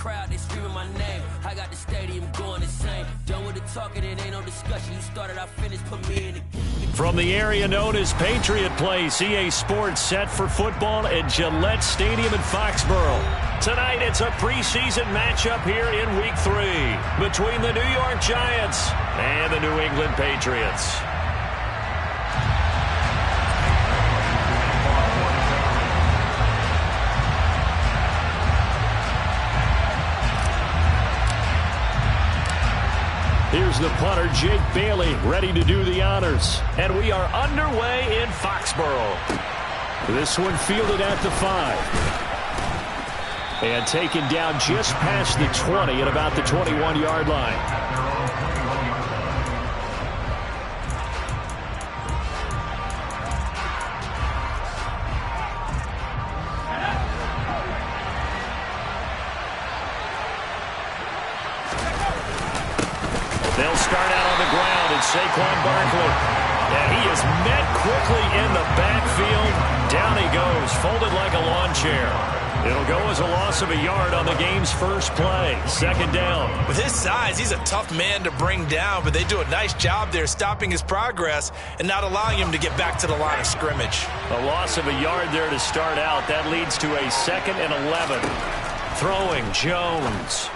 crowd, they screaming my name. I got the stadium going insane. Done with the talking, it ain't no discussion. You started, I finished, put me in the... From the area known as Patriot Place, EA Sports set for football at Gillette Stadium in Foxborough. Tonight, it's a preseason matchup here in Week 3 between the New York Giants and the New England Patriots. Here's the punter, Jake Bailey, ready to do the honors. And we are underway in Foxborough. This one fielded at the 5. And taken down just past the 20 at about the 21-yard line. They'll start out on the ground, and Saquon Barkley. And he is met quickly in the backfield. Down he goes, folded like a lawn chair. It'll go as a loss of a yard on the game's first play. Second down. With his size, he's a tough man to bring down, but they do a nice job there stopping his progress and not allowing him to get back to the line of scrimmage. A loss of a yard there to start out. That leads to a 2nd and 11. Throwing, Jones.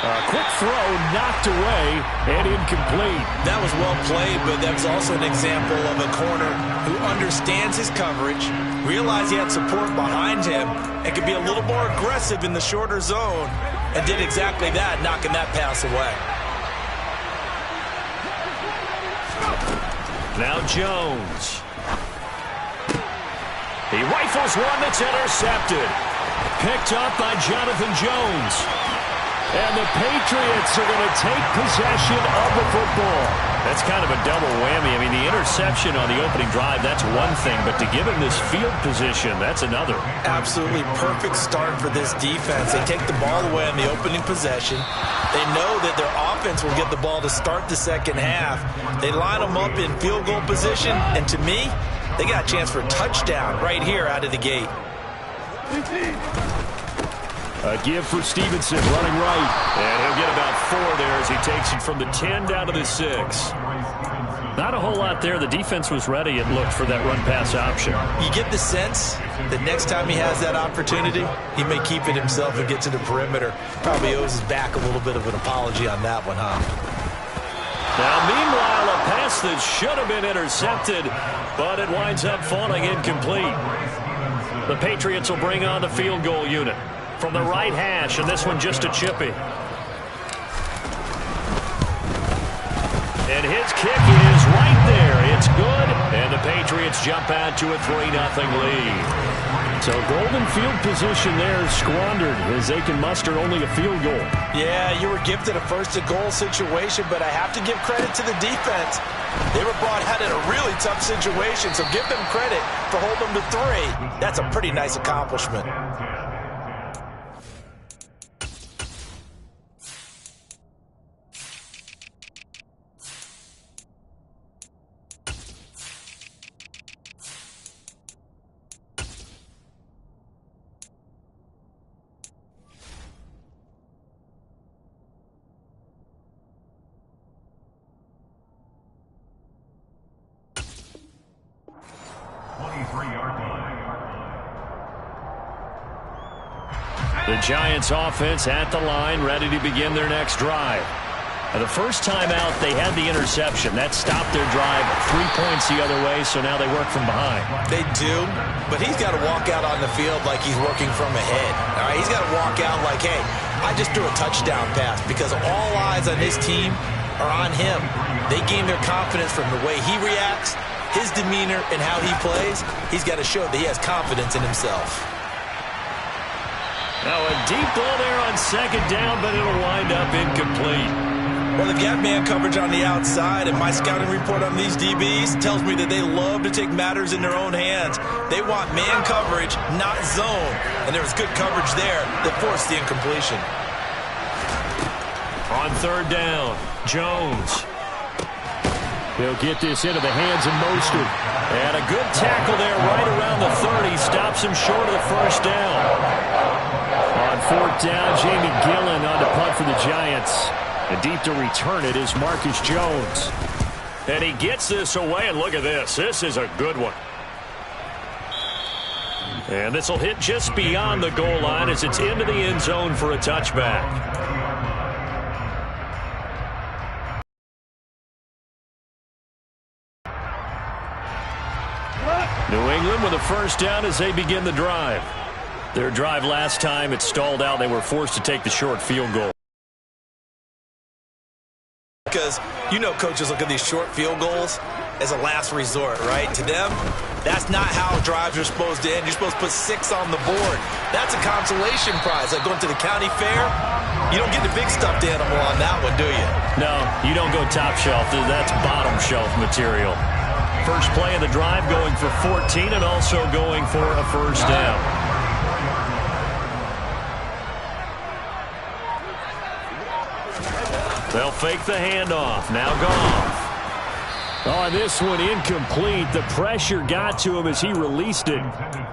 A quick throw knocked away and incomplete. That was well played, but that was also an example of a corner who understands his coverage, realized he had support behind him, and could be a little more aggressive in the shorter zone, and did exactly that, knocking that pass away. Now Jones. He rifles one that's intercepted. Picked up by Jonathan Jones. And the Patriots are going to take possession of the football. That's kind of a double whammy. I mean, the interception on the opening drive, that's one thing. But to give him this field position, that's another. Absolutely perfect start for this defense. They take the ball away on the opening possession. They know that their offense will get the ball to start the second half. They line them up in field goal position. And to me, they got a chance for a touchdown right here out of the gate. A give for Stevenson, running right. And he'll get about 4 there as he takes it from the 10 down to the 6. Not a whole lot there. The defense was ready, it looked, for that run-pass option. You get the sense that next time he has that opportunity, he may keep it himself and get to the perimeter. Probably owes his back a little bit of an apology on that one, huh? Now, meanwhile, a pass that should have been intercepted, but it winds up falling incomplete. The Patriots will bring on the field goal unit from the right hash, and this one just a chippy. And his kick is right there. It's good, and the Patriots jump out to a 3-0 lead. So golden field position there is squandered as they can muster only a field goal. Yeah, you were gifted a first-to-goal situation, but I have to give credit to the defense. They were brought out in a really tough situation, so give them credit for holding them to 3. That's a pretty nice accomplishment. The Giants offense at the line, ready to begin their next drive. The first time out, they had the interception. That stopped their drive 3 points the other way, so now they work from behind. They do, but he's got to walk out on the field like he's working from ahead. All right, he's got to walk out like, hey, I just threw a touchdown pass, because all eyes on this team are on him. They gain their confidence from the way he reacts, his demeanor, and how he plays. He's got to show that he has confidence in himself. Now a deep ball there on second down, but it'll wind up incomplete. Well, they've got man coverage on the outside, and my scouting report on these DBs tells me that they love to take matters in their own hands. They want man coverage, not zone. And there was good coverage there that forced the incompletion. On third down, Jones. He'll get this into the hands of Mostert. And a good tackle there right around the 30. Stops him short of the first down. On 4th down. Jamie Gillen on the punt for the Giants. And deep to return it is Marcus Jones. And he gets this away, and look at this. This is a good one. And this will hit just beyond the goal line as it's into the end zone for a touchback. New England with a first down as they begin the drive. Their drive last time, it stalled out. They were forced to take the short field goal. Because, you know, coaches look at these short field goals as a last resort, right? To them, that's not how drives are supposed to end. You're supposed to put 6 on the board. That's a consolation prize. Like going to the county fair, you don't get the big stuffed animal on that one, do you? No, you don't go top shelf. That's bottom shelf material. First play of the drive going for 14 and also going for a first down. They'll fake the handoff. Now Goff. On this one, incomplete. The pressure got to him as he released it.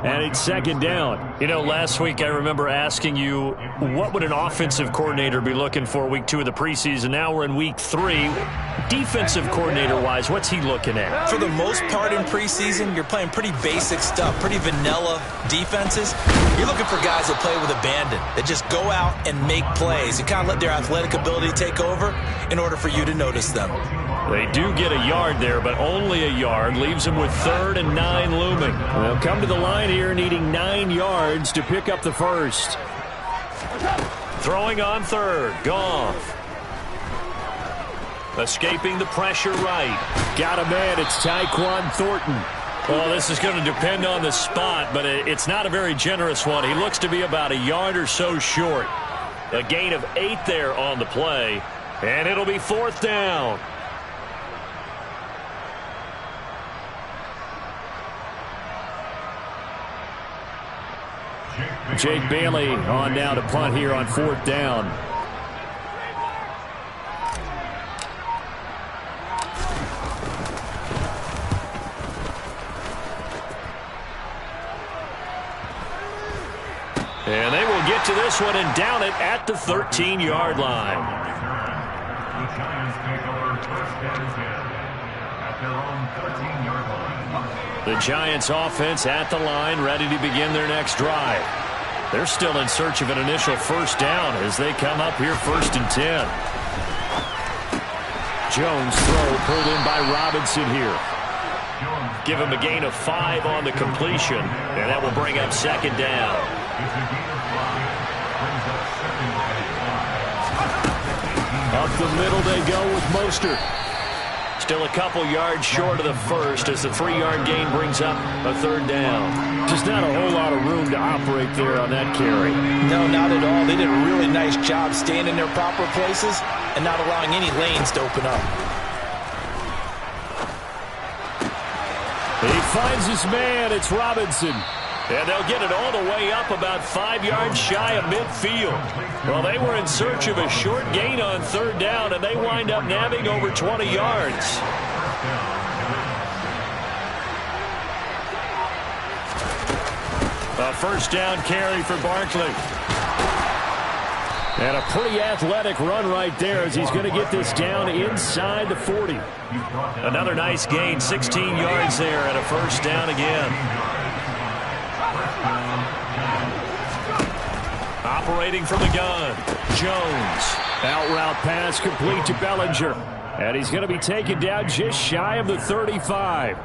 And it's second down. You know, last week I remember asking you, what would an offensive coordinator be looking for week 2 of the preseason? Now we're in week 3. Defensive coordinator-wise, what's he looking at? For the most part in preseason, you're playing pretty basic stuff, pretty vanilla defenses. You're looking for guys that play with abandon, that just go out and make plays. You kind of let their athletic ability take over in order for you to notice them. They do get a yard there, but only a yard. Leaves them with 3rd and 9 looming. They'll come to the line here needing 9 yards to pick up the first. Throwing on 3rd. Goff. Escaping the pressure right. Got a man. It's Tyquan Thornton. Well, this is going to depend on the spot, but it's not a very generous one. He looks to be about a yard or so short. A gain of 8 there on the play, and it'll be 4th down. Jake Bailey on now to punt here on 4th down. And they will get to this one and down it at the 13-yard line. The Giants take over 1st and 10 at their own 13-yard line. The Giants offense at the line, ready to begin their next drive. They're still in search of an initial first down as they come up here 1st and 10. Jones throw pulled in by Robinson here. Give him a gain of 5 on the completion, and that will bring up 2nd down. Up the middle they go with Mostert. Still a couple yards short of the first as the 3-yard gain brings up a 3rd down. Just not a whole lot of room to operate there on that carry. No, not at all. They did a really nice job staying in their proper places and not allowing any lanes to open up. He finds his man. It's Robinson. And they'll get it all the way up about 5 yards shy of midfield. Well, they were in search of a short gain on 3rd down, and they wind up nabbing over 20 yards. A first down carry for Barkley. And a pretty athletic run right there as he's going to get this down inside the 40. Another nice gain, 16 yards there, and a first down again. Operating from the gun, Jones. Out route pass complete to Bellinger. And he's going to be taken down just shy of the 35.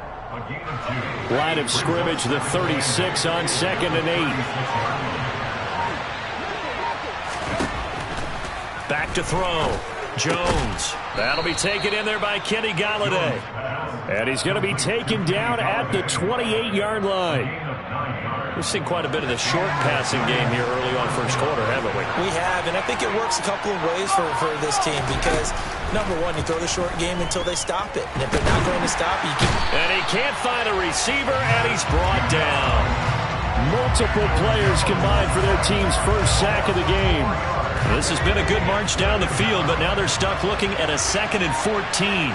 Line of scrimmage, the 36 on 2nd and 8. Back to throw. Jones. That'll be taken in there by Kenny Golladay. And he's going to be taken down at the 28-yard line. We've seen quite a bit of the short passing game here early on first quarter, haven't we? We have, and I think it works a couple of ways for this team because, number one, you throw the short game until they stop it. And if they're not going to stop it, you keep... And he can't find a receiver, and he's brought down. Multiple players combined for their team's first sack of the game. This has been a good march down the field, but now they're stuck looking at a 2nd and 14.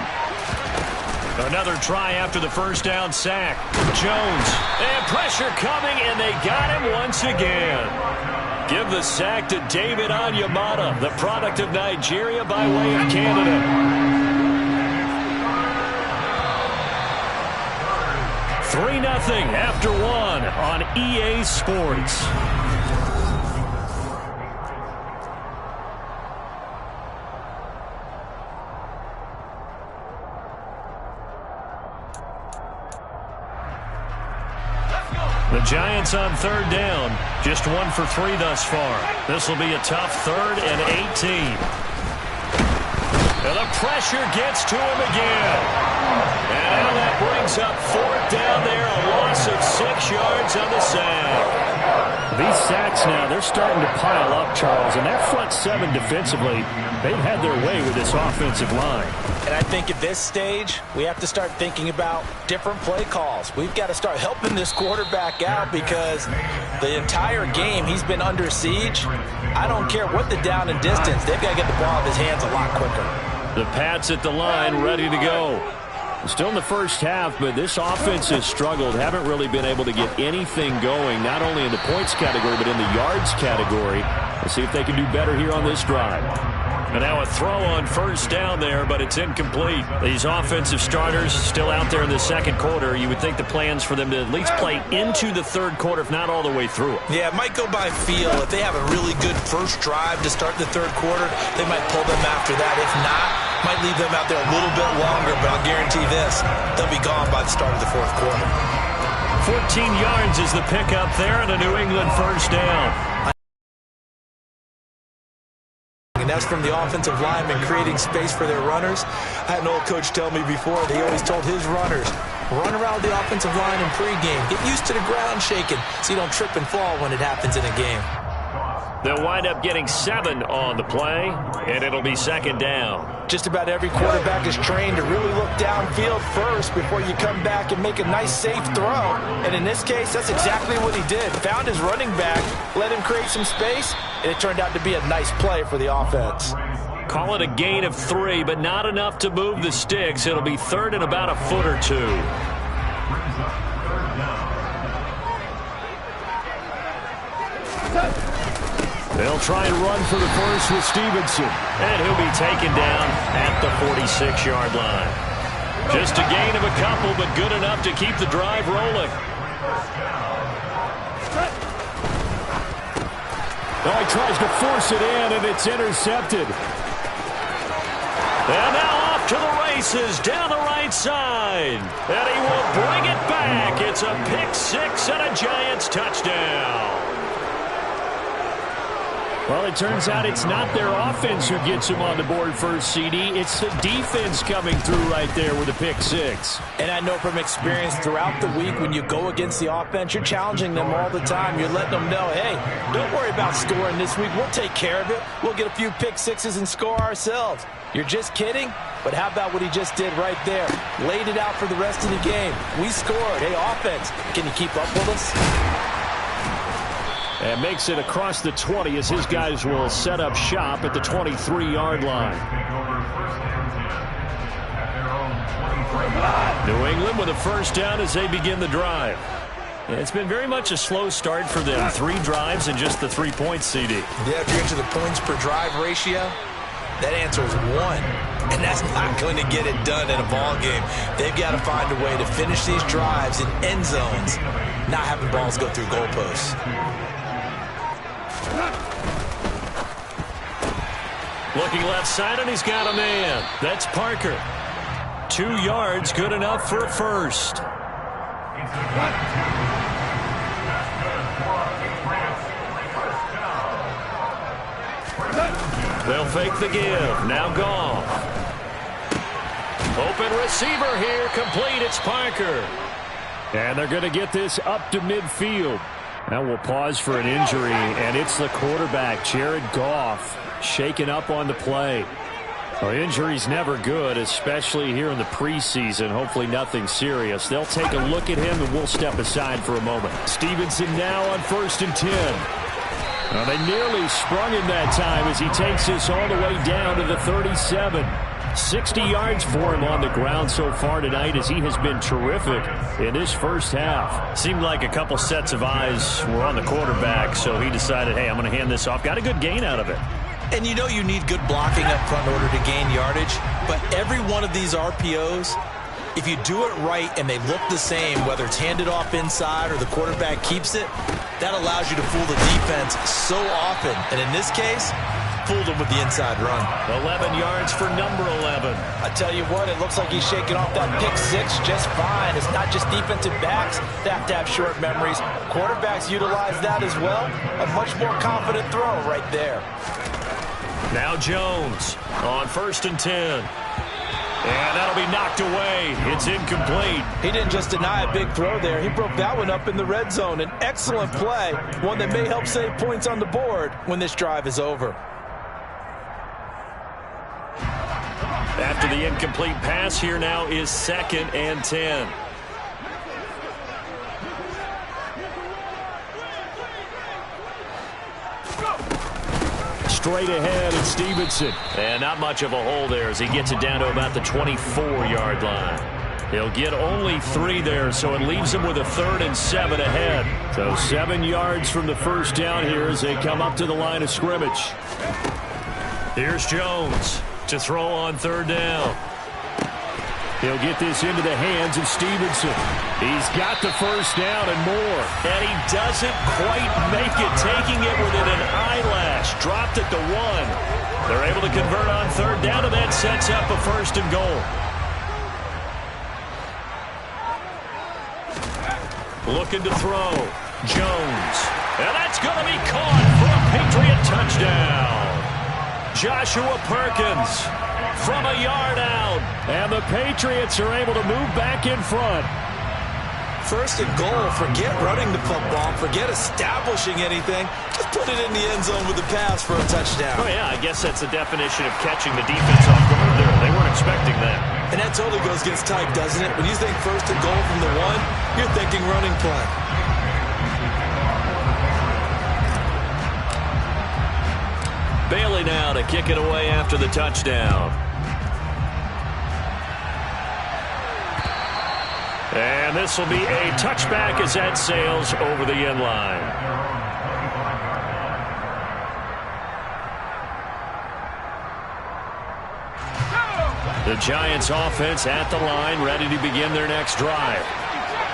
Another try after the first down sack. Jones. And pressure coming, and they got him once again. Give the sack to David Onyemata, the product of Nigeria by way of Canada. 3-0 after 1 on EA Sports. The Giants on 3rd down. Just 1 for 3 thus far. This will be a tough 3rd and 18. And the pressure gets to him again. And now that brings up 4th down there. A loss of 6 yards on the sack. These sacks now, they're starting to pile up, Charles. And that front 7 defensively, they've had their way with this offensive line. And I think at this stage, we have to start thinking about different play calls. We've got to start helping this quarterback out because the entire game he's been under siege. I don't care what the down and distance. They've got to get the ball out of his hands a lot quicker. The Pats at the line, ready to go. Still in the first half, but this offense has struggled. Haven't really been able to get anything going, not only in the points category, but in the yards category. Let's see if they can do better here on this drive. And now a throw on 1st down there, but it's incomplete. These offensive starters still out there in the 2nd quarter. You would think the plans for them to at least play into the 3rd quarter, if not all the way through it. Yeah, it might go by feel. If they have a really good first drive to start the 3rd quarter, they might pull them after that. If not, might leave them out there a little bit longer, but I'll guarantee this, they'll be gone by the start of the 4th quarter. 14 yards is the pickup there, and a New England 1st down. And that's from the offensive linemen creating space for their runners. I had an old coach tell me before, they always told his runners, run around the offensive line in pregame. Get used to the ground shaking so you don't trip and fall when it happens in a game. They'll wind up getting 7 on the play, and it'll be 2nd down. Just about every quarterback is trained to really look downfield first before you come back and make a nice, safe throw. And in this case, that's exactly what he did. Found his running back, let him create some space, and it turned out to be a nice play for the offense. Call it a gain of 3, but not enough to move the sticks. It'll be 3rd and about a foot or 2. They'll try and run for the first with Stevenson. And he'll be taken down at the 46-yard line. Just a gain of a couple, but good enough to keep the drive rolling. Oh, he tries to force it in, and it's intercepted. And now off to the races down the right side. And he will bring it back. It's a pick-6 and a Giants touchdown. Well, it turns out it's not their offense who gets him on the board first, CD. It's the defense coming through right there with a pick-6. And I know from experience throughout the week when you go against the offense, you're challenging them all the time. You're letting them know, hey, don't worry about scoring this week. We'll take care of it. We'll get a few pick-6s and score ourselves. You're just kidding? But how about what he just did right there? Laid it out for the rest of the game. We scored. Hey, offense, can you keep up with us? And makes it across the 20 as his guys will set up shop at the 23-yard line. New England with a 1st down as they begin the drive. It's been very much a slow start for them. 3 drives and just the 3 points, CD. Yeah, if you're into the points per drive ratio, that answer is 1. And that's not going to get it done in a ball game. They've got to find a way to finish these drives in end zones, not having balls go through goalposts. Looking left side, and he's got a man. That's Parker. 2 yards, good enough for a first. They'll fake the give. Now Goff. Open receiver here. Complete. It's Parker. And they're going to get this up to midfield. Now we'll pause for an injury, and it's the quarterback, Jared Goff, shaken up on the play. Well, injury's never good, especially here in the preseason. Hopefully nothing serious. They'll take a look at him, and we'll step aside for a moment. Stevenson now on 1st and 10. Well, they nearly sprung him that time as he takes this all the way down to the 37. 60 yards for him on the ground so far tonight as he has been terrific in this first half. Seemed like a couple sets of eyes were on the quarterback, so he decided, hey, I'm going to hand this off. Got a good gain out of it. And you know you need good blocking up front in order to gain yardage, but every one of these RPOs, if you do it right and they look the same, whether it's handed off inside or the quarterback keeps it, that allows you to fool the defense so often. And in this case, fooled him with the inside run. 11 yards for number 11. I tell you what, it looks like he's shaking off that pick six just fine. It's not just defensive backs that have to have short memories. Quarterbacks utilize that as well. A much more confident throw right there. Now Jones on 1st and 10. And that'll be knocked away. It's incomplete. He didn't just deny a big throw there. He broke that one up in the red zone. An excellent play, one that may help save points on the board when this drive is over. After the incomplete pass, here now is 2nd and 10. Straight ahead, it's Stevenson. And not much of a hole there as he gets it down to about the 24-yard line. He'll get only 3 there, so it leaves him with a 3rd and 7 ahead. So 7 yards from the first down here as they come up to the line of scrimmage. Here's Jones to throw on 3rd down. He'll get this into the hands of Stevenson. He's got the first down and more. And he doesn't quite make it, taking it within an eyelash. Dropped at the 1. They're able to convert on 3rd down, and that sets up a 1st and goal. Looking to throw. Jones. And that's going to be caught for a Patriot touchdown. Joshua Perkins from a yard out. And the Patriots are able to move back in front. 1st and goal. Forget running the football. Forget establishing anything. Just put it in the end zone with the pass for a touchdown. Oh, yeah, I guess that's the definition of catching the defense off guard there. They weren't expecting that. And that totally goes against type, doesn't it? When you think 1st and goal from the 1, you're thinking running play. Bailey now to kick it away after the touchdown. And this will be a touchback as that sails over the end line. The Giants offense at the line, ready to begin their next drive.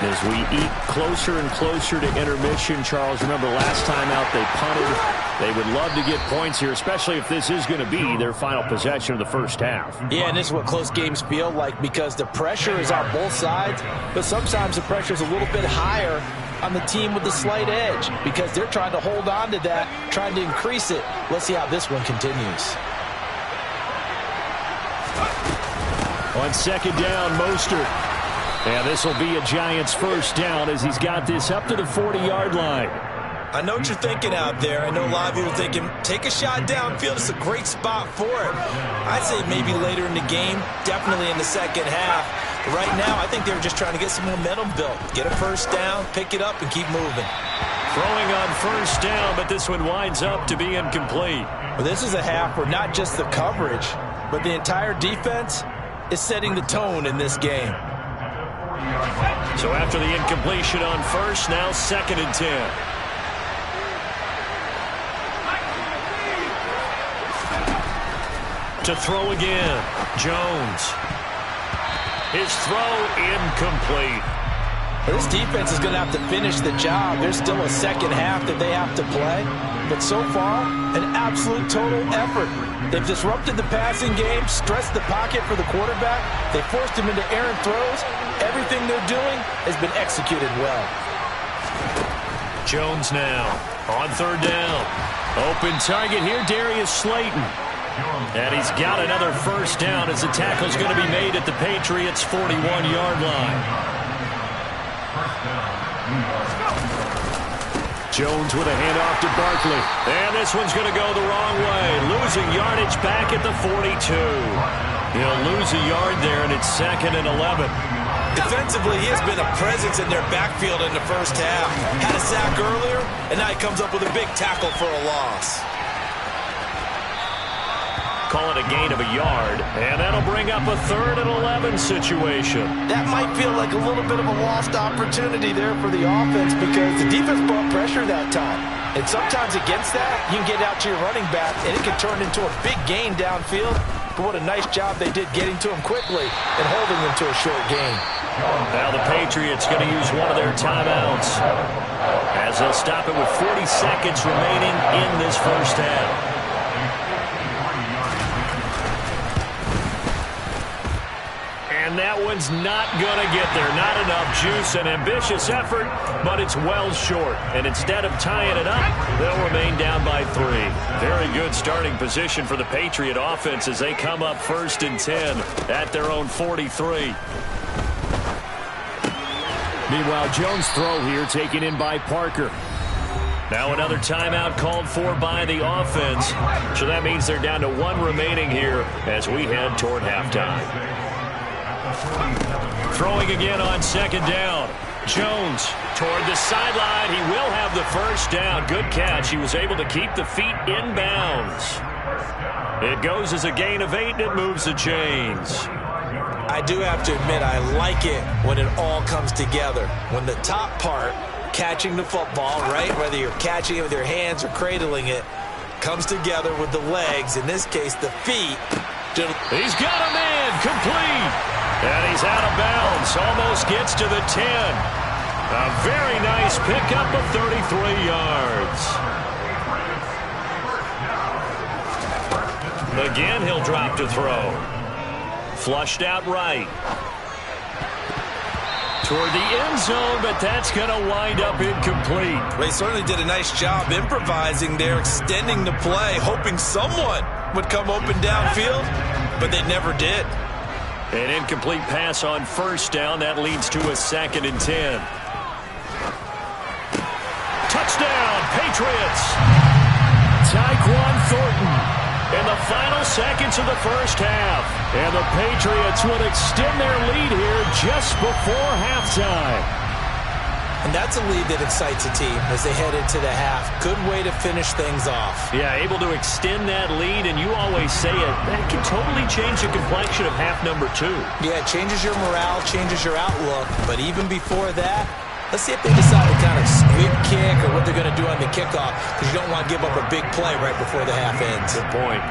As we eat closer and closer to intermission, Charles, remember last time out they punted. They would love to get points here, especially if this is going to be their final possession of the first half. Yeah, and this is what close games feel like because the pressure is on both sides, but sometimes the pressure is a little bit higher on the team with the slight edge because they're trying to hold on to that, trying to increase it. Let's see how this one continues. On 2nd down, Mostert. And this will be a Giants first down as he's got this up to the 40-yard line. I know what you're thinking out there. I know a lot of you are thinking, take a shot downfield. It's a great spot for it. I'd say maybe later in the game, definitely in the second half. But right now, I think they were just trying to get some momentum built. Get a first down, pick it up, and keep moving. Throwing on 1st down, but this one winds up to be incomplete. Well, this is a half where not just the coverage, but the entire defense is setting the tone in this game. So after the incompletion on 1st, now 2nd and 10. To throw again, Jones. His throw incomplete. Well, this defense is going to have to finish the job. There's still a second half that they have to play. But so far, an absolute total effort. They've disrupted the passing game, stressed the pocket for the quarterback. They forced him into errant throws. Everything they're doing has been executed well. Jones now on 3rd down. Open target here, Darius Slayton. And he's got another first down as the tackle's going to be made at the Patriots' 41-yard line. Jones with a handoff to Barkley. And this one's going to go the wrong way. Losing yardage back at the 42. He'll lose a yard there, and it's 2nd and 11. Defensively, he has been a presence in their backfield in the first half. Had a sack earlier, and now he comes up with a big tackle for a loss. Call it a gain of a yard. And that'll bring up a 3rd and 11 situation. That might feel like a little bit of a lost opportunity there for the offense because the defense brought pressure that time. And sometimes against that, you can get out to your running back, and it can turn into a big gain downfield. But what a nice job they did getting to him quickly and holding him to a short gain. Now the Patriots going to use one of their timeouts as they'll stop it with 40 seconds remaining in this first half. And that one's not going to get there. Not enough juice. An ambitious effort, but it's well short. And instead of tying it up, they'll remain down by 3. Very good starting position for the Patriot offense as they come up 1st and 10 at their own 43. Meanwhile, Jones' throw here taken in by Parker. Now another timeout called for by the offense. So that means they're down to 1 remaining here as we head toward halftime. Throwing again on 2nd down. Jones toward the sideline. He will have the first down. Good catch. He was able to keep the feet in bounds. It goes as a gain of 8, and it moves the chains. I do have to admit, I like it when it all comes together. When the top part, catching the football, right, whether you're catching it with your hands or cradling it, comes together with the legs, in this case the feet. He's got a man, complete. And he's out of bounds, almost gets to the 10. A very nice pickup of 33 yards. Again, he'll drop to throw. Flushed out right. Toward the end zone, but that's going to wind up incomplete. Well, he certainly did a nice job improvising there, extending the play, hoping someone would come open downfield, but they never did. An incomplete pass on 1st down. That leads to a 2nd and 10. Touchdown, Patriots. Tyquan Thornton in the final seconds of the first half. And the Patriots will extend their lead here just before halftime. And that's a lead that excites a team as they head into the half. Good way to finish things off. Yeah, able to extend that lead, and you always say it, that can totally change the complexion of half number 2. Yeah, it changes your morale, changes your outlook. But even before that, let's see if they decide to kind of squib kick or what they're going to do on the kickoff, because you don't want to give up a big play right before the half ends. Good point.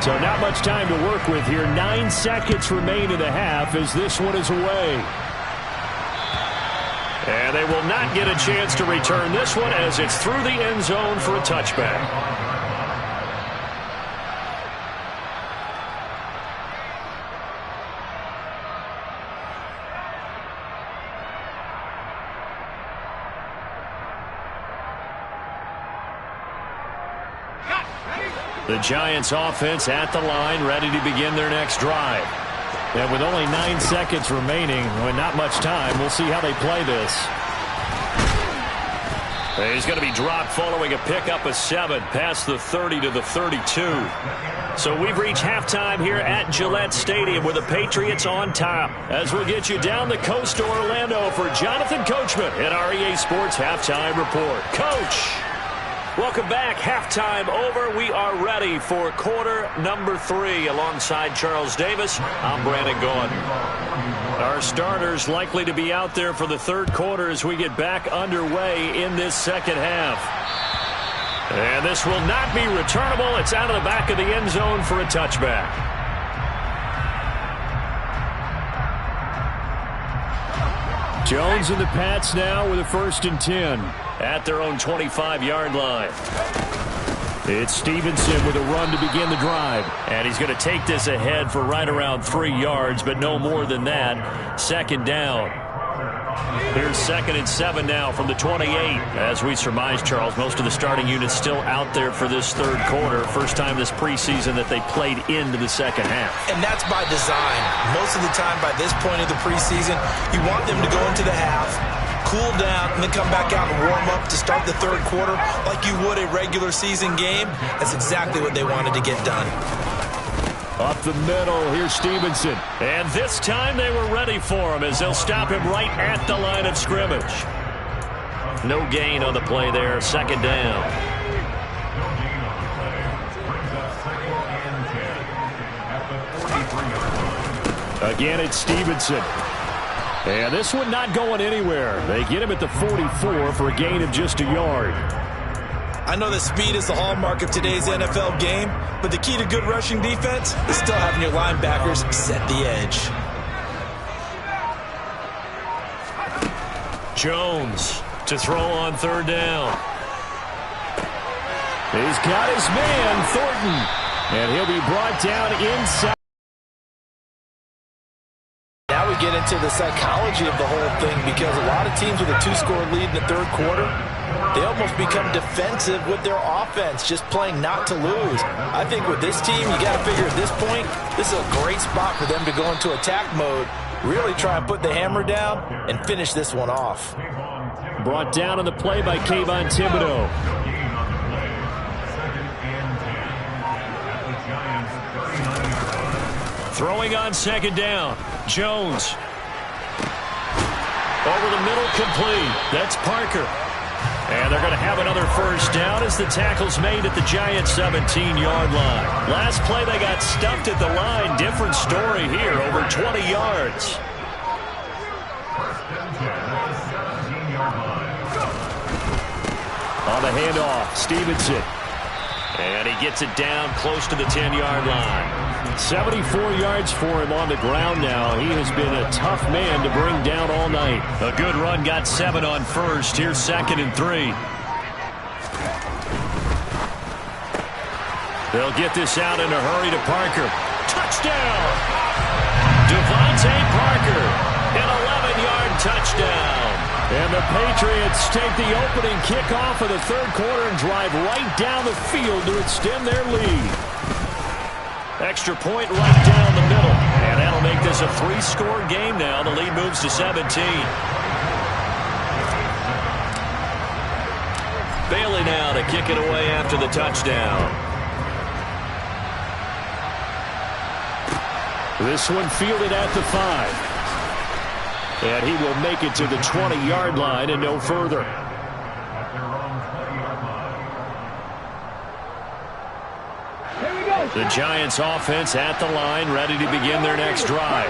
So not much time to work with here. 9 seconds remain in the half as this one is away. And they will not get a chance to return this one as it's through the end zone for a touchback. The Giants offense at the line, ready to begin their next drive. And with only 9 seconds remaining, with not much time, we'll see how they play this. He's going to be dropped following a pickup of 7 past the 30 to the 32. So we've reached halftime here at Gillette Stadium with the Patriots on top. As we'll get you down the coast to Orlando for Jonathan Coachman at our EA Sports Halftime Report. Coach! Welcome back. Halftime over. We are ready for quarter number 3. Alongside Charles Davis, I'm Brandon Gordon. Our starters likely to be out there for the 3rd quarter as we get back underway in this 2nd half. And this will not be returnable. It's out of the back of the end zone for a touchback. Jones and the Pats now with a 1st and 10 at their own 25-yard line. It's Stevenson with a run to begin the drive. And he's going to take this ahead for right around 3 yards, but no more than that. 2nd down. Here's 2nd and 7 now from the 28. As we surmise, Charles, most of the starting units still out there for this 3rd quarter. First time this preseason that they played into the 2nd half. And that's by design. Most of the time by this point of the preseason, you want them to go into the half, cool down, and then come back out and warm up to start the 3rd quarter like you would a regular season game. That's exactly what they wanted to get done. Up the middle, here's Stevenson. And this time they were ready for him as they'll stop him right at the line of scrimmage. No gain on the play there, 2nd down. Again, it's Stevenson. And this one not going anywhere. They get him at the 44 for a gain of just a yard. I know that speed is the hallmark of today's NFL game, but the key to good rushing defense is still having your linebackers set the edge. Jones to throw on third down. He's got his man, Thornton, and he'll be brought down inside. Now we get into the psychology of the whole thing, because a lot of teams with a two-score lead in the third quarter, they almost become defensive with their offense, just playing not to lose. I think with this team, you got to figure at this point, this is a great spot for them to go into attack mode, really try and put the hammer down and finish this one off. Brought down on the play by Kayvon Thibodeau. Throwing on second down. Jones. Over the middle, complete. That's Parker. And they're going to have another first down as the tackle's made at the Giants' 17-yard line. Last play, they got stuffed at the line. Different story here, over 20 yards. On the handoff, Stevenson. And he gets it down close to the 10-yard line. 74 yards for him on the ground now. He has been a tough man to bring down all night. A good run, got 7 on first. Here's 2nd and 3. They'll get this out in a hurry to Parker. Touchdown! Devontae Parker, an 11-yard touchdown. And the Patriots take the opening kickoff of the third quarter and drive right down the field to extend their lead. Extra point right down the middle. And that'll make this a 3-score game now. The lead moves to 17. Bailey now to kick it away after the touchdown. This one fielded at the 5. And he will make it to the 20-yard line and no further. The Giants offense at the line, ready to begin their next drive.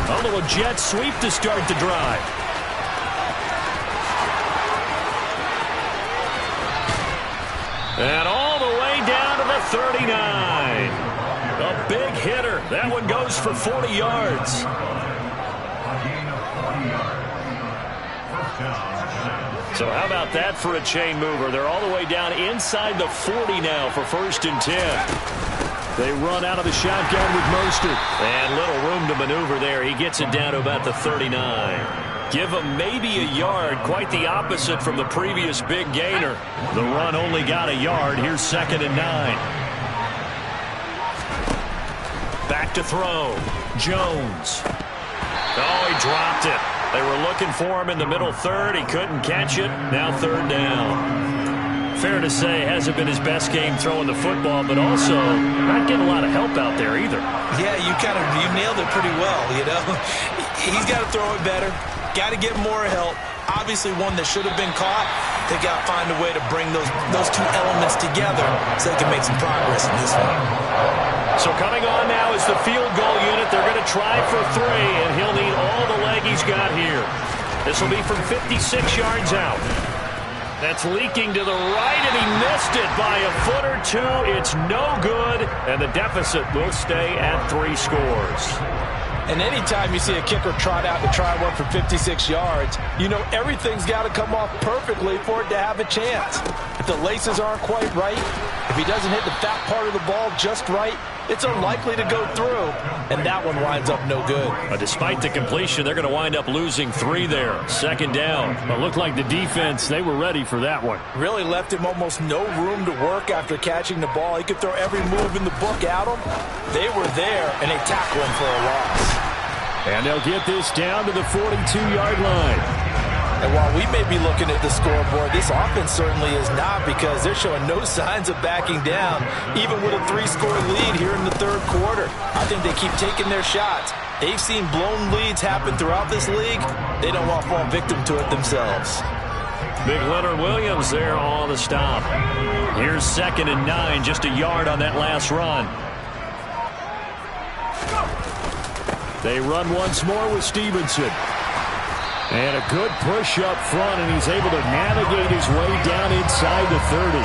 A little jet sweep to start the drive. And all the way down to the 39. A big hitter. That one goes for 40 yards. So how about that for a chain mover? They're all the way down inside the 40 now for 1st and 10. They run out of the shotgun with Mostert. And little room to maneuver there. He gets it down to about the 39. Give him maybe a yard. Quite the opposite from the previous big gainer. The run only got a yard. Here's 2nd and 9. Back to throw. Jones. Oh, he dropped it. They were looking for him in the middle third. He couldn't catch it. Now 3rd down. Fair to say, hasn't been his best game throwing the football, but also not getting a lot of help out there either. Yeah, you nailed it pretty well, you know. He's got to throw it better. Got to get more help. Obviously one that should have been caught. They got to find a way to bring those two elements together so they can make some progress in this one. So coming on now is the field goal unit. They're going to try for 3, and he'll need all the leg he's got here. This will be from 56 yards out. That's leaking to the right, and he missed it by a foot or 2. It's no good, and the deficit will stay at 3 scores. And anytime you see a kicker trot out to try one for 56 yards, you know everything's got to come off perfectly for it to have a chance. If the laces aren't quite right, if he doesn't hit the fat part of the ball just right, it's unlikely to go through, and that one winds up no good. Despite the completion, they're going to wind up losing 3 there. 2nd down. It looked like the defense, they were ready for that one. Really left him almost no room to work after catching the ball. He could throw every move in the book at him. They were there, and they tackle him for a loss. And they'll get this down to the 42-yard line. And while we may be looking at the scoreboard, this offense certainly is not, because they're showing no signs of backing down, even with a 3-score lead here in the third quarter. I think they keep taking their shots. They've seen blown leads happen throughout this league. They don't want to fall victim to it themselves. Big Leonard Williams there on the stop. Here's 2nd and 9, just a yard on that last run. They run once more with Stevenson. And a good push up front, and he's able to navigate his way down inside the 30.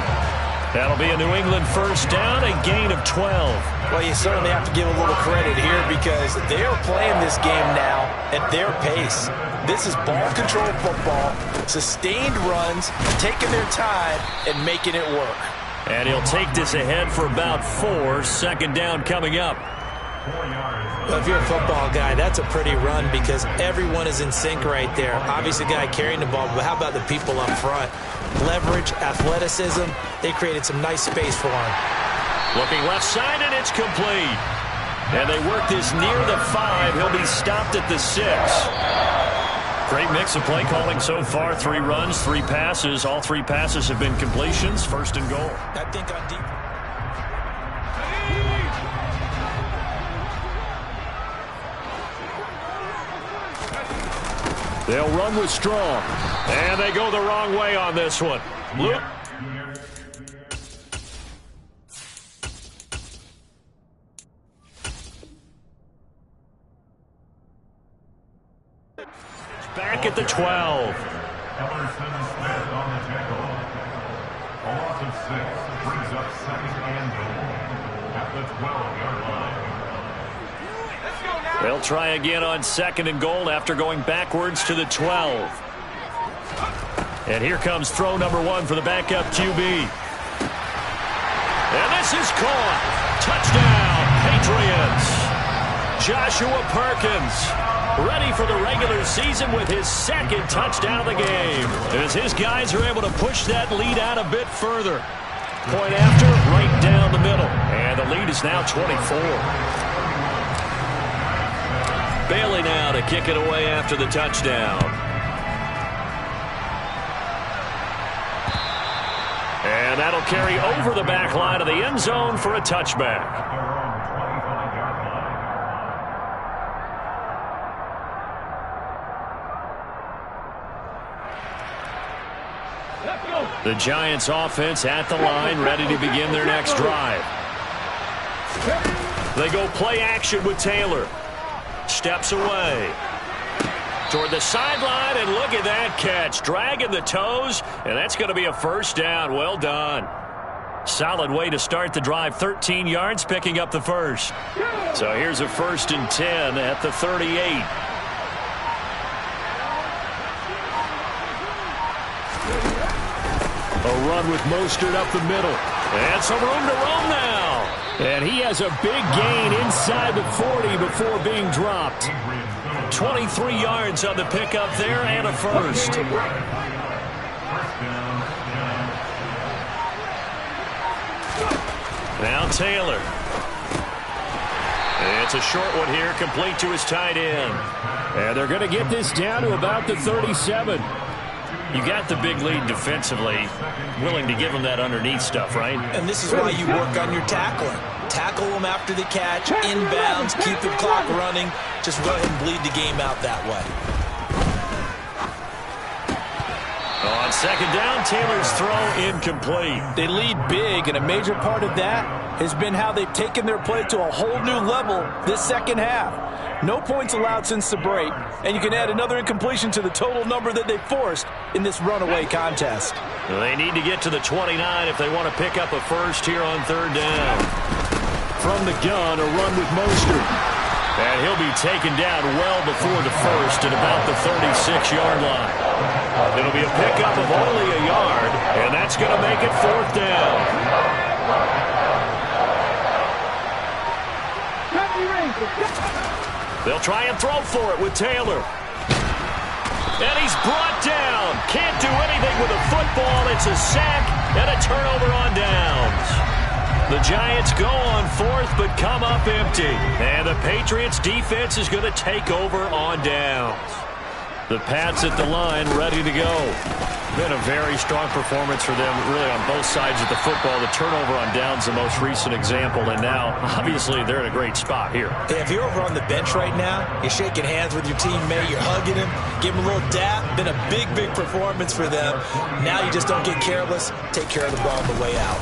That'll be a New England first down, a gain of 12. Well, you certainly have to give a little credit here because they are playing this game now at their pace. This is ball control football, sustained runs, taking their time and making it work. And he'll take this ahead for about 4. 2nd down coming up. Well, if you're a football guy, that's a pretty run because everyone is in sync right there. Obviously, the guy carrying the ball, but how about the people up front? Leverage, athleticism, they created some nice space for him. Looking left side, and it's complete. And they work this near the 5. He'll be stopped at the 6. Great mix of play calling so far. 3 runs, 3 passes. All 3 passes have been completions. 1st and goal. I think on deep. They'll run with Strong. And they go the wrong way on this one. Luke. Back at the 12. Emerson Smith on the tackle. A loss of 6 brings up 2nd and goal at the 12-yard line. They'll try again on 2nd and goal after going backwards to the 12. And here comes throw number 1 for the backup QB. And this is caught. Touchdown, Patriots. Joshua Perkins ready for the regular season with his 2nd touchdown of the game, as his guys are able to push that lead out a bit further. Point after, right down the middle. And the lead is now 24. Bailey now to kick it away after the touchdown. And that'll carry over the back line of the end zone for a touchback. The Giants offense at the line, ready to begin their next drive. They go play action with Taylor. Steps away toward the sideline, and look at that catch. Dragging the toes, and that's going to be a first down. Well done. Solid way to start the drive. 13 yards, picking up the first. So here's a 1st and 10 at the 38. A run with Mostert up the middle. And some room to roam now. And he has a big gain inside the 40 before being dropped. 23 yards on the pickup there and a first. Now Taylor. It's a short one here, complete to his tight end. And they're going to get this down to about the 37. You got the big lead defensively, willing to give them that underneath stuff, right? And this is why you work on your tackling. Tackle them after the catch, inbounds, keep the clock running. Just go ahead and bleed the game out that way. On 2nd down, Taylor's throw incomplete. They lead big, and a major part of that has been how they've taken their play to a whole new level this 2nd half. No points allowed since the break, and you can add another incompletion to the total number that they forced in this runaway contest. They need to get to the 29 if they want to pick up a first here on 3rd down. From the gun, a run with Mostert. And he'll be taken down well before the first at about the 36-yard line. It'll be a pickup of only a yard, and that's going to make it 4th down. They'll try and throw for it with Taylor. And he's brought down. Can't do anything with a football. It's a sack and a turnover on downs. The Giants go on 4th but come up empty. And the Patriots defense is going to take over on downs. The Pats at the line ready to go. Been a very strong performance for them, really, on both sides of the football. The turnover on down's the most recent example, and now, obviously, they're in a great spot here. Hey, if you're over on the bench right now, you're shaking hands with your teammate, you're hugging him, give him a little dap. Been a big, big performance for them. Now you just don't get careless. Take care of the ball on the way out.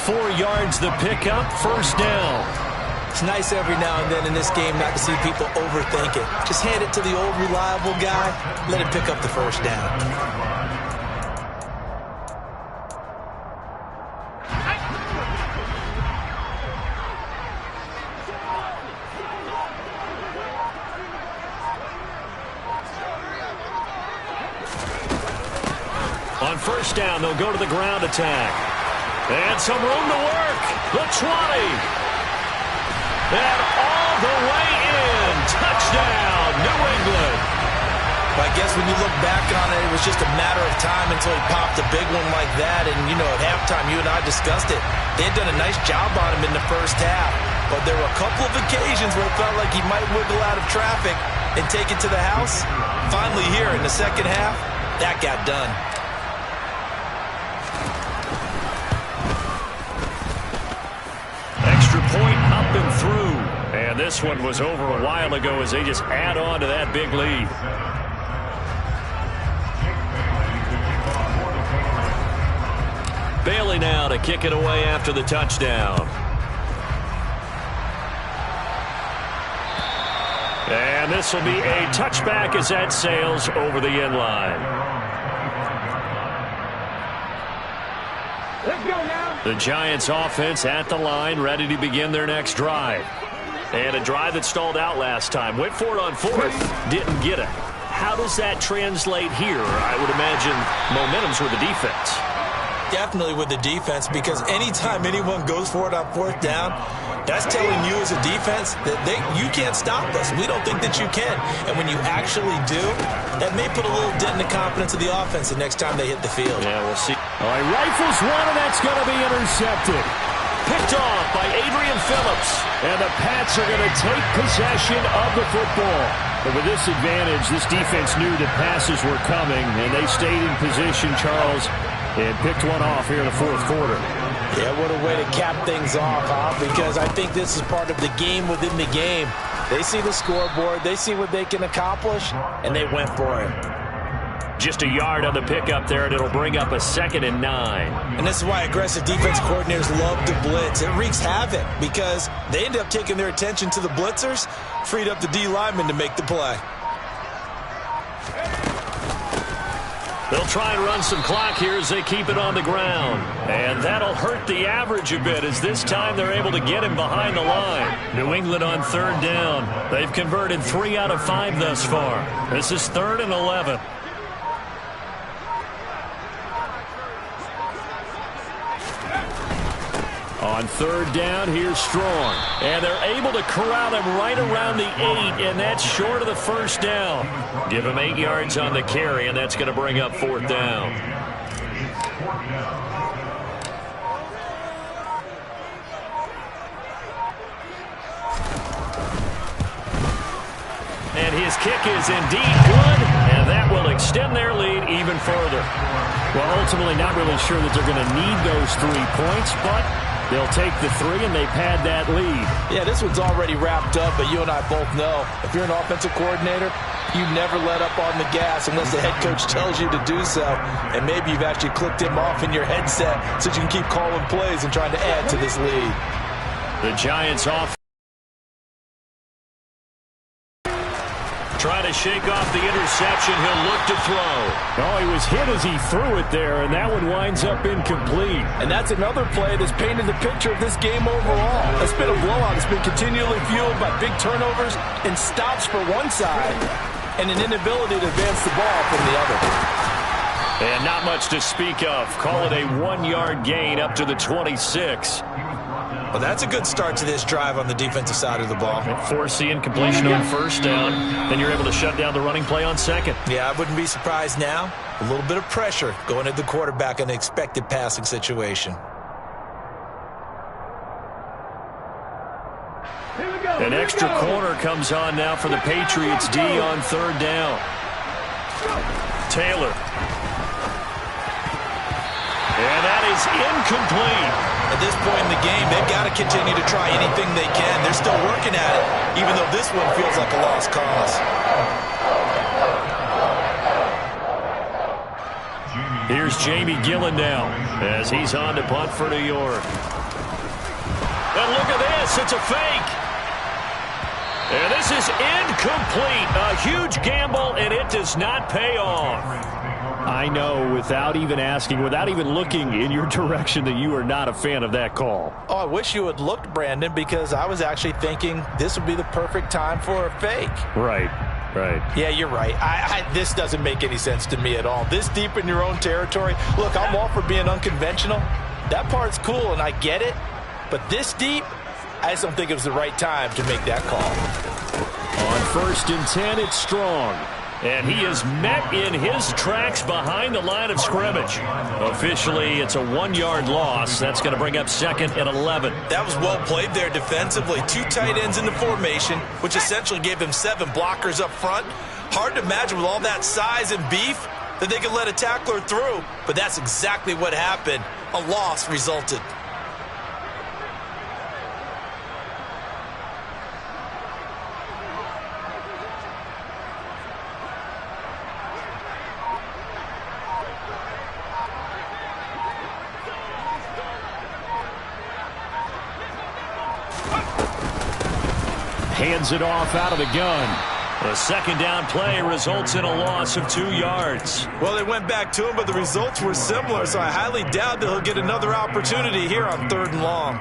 4 yards the pickup, first down. It's nice every now and then in this game not to see people overthink it. Just hand it to the old reliable guy, let him pick up the first down. On first down, they'll go to the ground attack. And some room to work. The 20. And all the way in. Touchdown, New England. Well, I guess when you look back on it, it was just a matter of time until he popped a big one like that. And, you know, at halftime, you and I discussed it. They had done a nice job on him in the first half. But there were a couple of occasions where it felt like he might wiggle out of traffic and take it to the house. Finally here in the second half, that got done. Point up and through. And this one was over a while ago as they just add on to that big lead. Bailey now to kick it away after the touchdown. And this will be a touchback as that sails over the end line. The Giants offense at the line, ready to begin their next drive. And a drive that stalled out last time. Went for it on fourth, didn't get it. How does that translate here? I would imagine momentum's with the defense. Definitely with the defense, because anytime anyone goes for it on fourth down, that's telling you as a defense that you can't stop us. We don't think that you can. And when you actually do, that may put a little dent in the confidence of the offense the next time they hit the field. Yeah, we'll see. All right, rifles one, and that's going to be intercepted. Picked off by Adrian Phillips. And the Pats are going to take possession of the football. But with this advantage, this defense knew that passes were coming, and they stayed in position, Charles, and picked one off here in the fourth quarter. Yeah, what a way to cap things off, huh? Because I think this is part of the game within the game. They see the scoreboard, they see what they can accomplish, and they went for it. Just a yard on the pickup there, and it'll bring up a 2nd and 9. And this is why aggressive defense coordinators love to blitz. It wreaks havoc because they end up taking their attention to the blitzers, freed up the D lineman to make the play. They'll try and run some clock here as they keep it on the ground. And that'll hurt the average a bit as this time they're able to get him behind the line. New England on third down. They've converted 3 out of 5 thus far. This is 3rd and 11. On third down, here's Strong. And they're able to corral him right around the 8, and that's short of the first down. Give him 8 yards on the carry, and that's going to bring up 4th down. And his kick is indeed good, and that will extend their lead even further. Well, ultimately not really sure that they're going to need those 3 points, but they'll take the 3, and they pad that lead. Yeah, this one's already wrapped up, but you and I both know if you're an offensive coordinator, you never let up on the gas unless the head coach tells you to do so. And maybe you've actually clicked him off in your headset so you can keep calling plays and trying to add to this lead. The Giants off. Trying to shake off the interception. He'll look to throw. Oh, he was hit as he threw it there, and that one winds up incomplete. And that's another play that's painted the picture of this game overall. It's been a blowout. It's been continually fueled by big turnovers and stops for one side and an inability to advance the ball from the other. And not much to speak of. Call it a 1-yard gain up to the 26. Well, that's a good start to this drive on the defensive side of the ball. Force the incompletion on first down. Then you're able to shut down the running play on second. Yeah, I wouldn't be surprised now. A little bit of pressure going at the quarterback in an expected passing situation. An extra corner comes on now for the Patriots D on third down. Taylor. And that is incomplete. At this point in the game, they've got to continue to try anything they can. They're still working at it, even though this one feels like a lost cause. Here's Jamie Gillen now as he's on to punt for New York. And look at this. It's a fake. And this is incomplete. A huge gamble, and it does not pay off. I know, without even asking, without even looking in your direction, that you are not a fan of that call. Oh, I wish you had looked, Brandon, because I was actually thinking this would be the perfect time for a fake. Right. Yeah, you're right. This doesn't make any sense to me at all. This deep in your own territory. Look, I'm all for being unconventional. That part's cool, and I get it. But this deep, I just don't think it was the right time to make that call. On 1st and 10, it's Strong. And he is met in his tracks behind the line of scrimmage. Officially, it's a 1-yard loss. That's going to bring up 2nd and 11. That was well played there defensively. 2 tight ends in the formation, which essentially gave them 7 blockers up front. Hard to imagine with all that size and beef that they could let a tackler through. But that's exactly what happened. A loss resulted. Hands it off out of the gun. The 2nd down play results in a loss of 2 yards. Well, they went back to him, but the results were similar, so I highly doubt that he'll get another opportunity here on 3rd and long.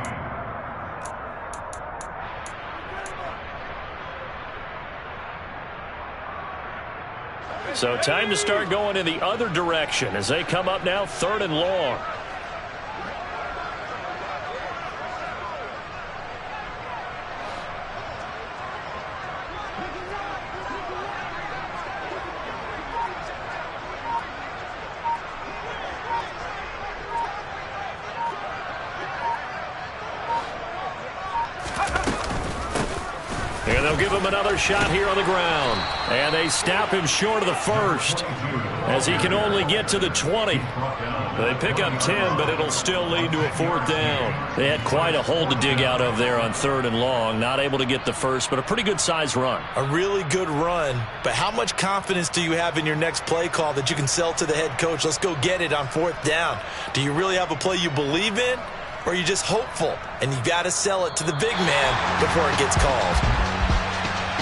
So time to start going in the other direction as they come up now 3rd and long. And they'll give him another shot here on the ground. And they stop him short of the 1st as he can only get to the 20. They pick up 10, but it'll still lead to a 4th down. They had quite a hole to dig out of there on 3rd and long. Not able to get the 1st, but a pretty good-sized run. A really good run, but how much confidence do you have in your next play call that you can sell to the head coach? Let's go get it on 4th down. Do you really have a play you believe in, or are you just hopeful? And you got to sell it to the big man before it gets called.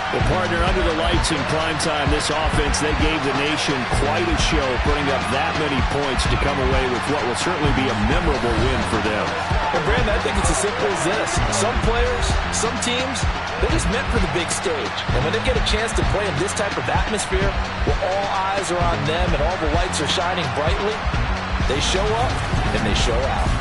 Well, partner, under the lights in primetime, this offense, they gave the nation quite a show, putting up that many points to come away with what will certainly be a memorable win for them. And, Brandon, I think it's as simple as this. Some players, some teams, they're just meant for the big stage. And when they get a chance to play in this type of atmosphere, where all eyes are on them and all the lights are shining brightly, they show up and they show out.